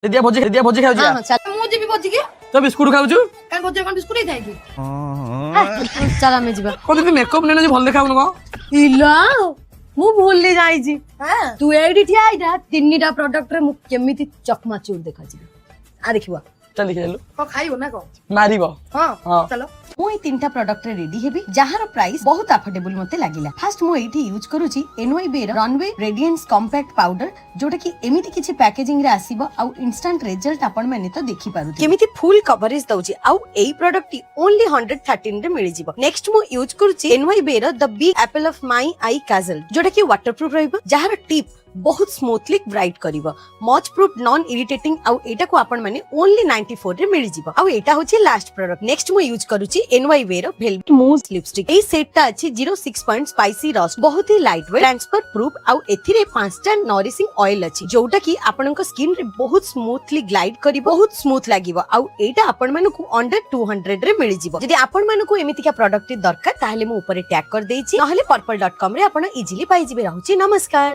दिया भोजी खाऊ हां चल ମୁଁ ଯିବି ଭୋଜିକି तो बिस्कुट खाऊ କାଇଁ ଭୋଜି କଣ ବିସ୍କୁଟ ହେଇଥାଏ କି चल ଆମେ ଯିବା कोन तू मेकअप नेने भल देखाउन को ଇଲା ମୁଁ ଭୁଲି ଯାଇଛି ହଁ ତୁ ଏଇଠି ଠିଆ ହେଇଥା ତିନିଟା ପ୍ରଡକ୍ଟ ରେ ମୁଁ କେମିତି ଚକମାଚୁର ଦେଖାଯିବି ଆ ଦେଖିବା चल खेलु କଣ ଖାଇବ ନା କଣ मारिबो ହଁ हां ଚାଲ ମୁଁ ଏଇ ତିନିଟା ପ୍ରଡକ୍ଟ ରେ ରେଡି ହେବି ଯାହାର ପ୍ରାଇସ୍ ବହୁତ ଆଫୋର୍ଡେବଲ ମତେ ଲାଗିଲା ଫାଷ୍ଟ ମୁଁ ଏଇଠି ୟୁଜ କରୁଛି NYB ର ରନवे ରେଡିଏନ୍ସ କମ୍ପାକ୍ଟ ପାଉଡର ଯୋଉଟା କି ଏମିତି କିଛି ପ୍ୟାକେଜିଂ ରେ ଆସିବ ଆଉ ଇନଷ୍ଟାଣ୍ଟ ରେଜଲ୍ଟ ଆପଣ ମାନେ ତ ଦେଖି ପାରୁଥିବେ କେମିତି ଫୁଲ କଭରେଜ ଦଉଛି ଆଉ ଏଇ ପ୍ରଡକ୍ଟ ଟି ଓନ୍ଲି 113 ରେ ମିଳିଯିବ ନେକ୍ସଟ ମୁଁ ୟୁଜ କରୁଛି NYB ର the big apple of my eye kajal ଯୋଉଟା କି ୱାଟରପ୍ରୁଫ ରହିବ ଯାହାର टिप बहुत स्मूथली ब्राइट करिवो मच प्रूफ नॉन इरिटेटिंग आउ एटा को आपण माने ओनली 94 रे मिल जिवो आउ एटा होची लास्ट प्रोडक्ट नेक्स्ट मु यूज करूची NYB रो वेलवेट मूव लिपस्टिक ए सेट ता अछि 06 पॉइंट स्पाइसी रस्ट बहुत ही लाइट वेट ट्रांसफर प्रूफ आउ एथिरे 5टा नरिशिंग ऑयल अछि जोटा की आपनक स्किन रे बहुत स्मूथली ग्लाइड करी बहुत स्मूथ लागिवो आउ एटा आपण मानकु अंडर 200 रे मिल जिवो जदि आपण मानकु एमितिका प्रोडक्ट दरकार ताहले मु ऊपर टैग कर देइछि नहले purple.com रे आपण इजीली पाई जिबे रहउछि नमस्कार।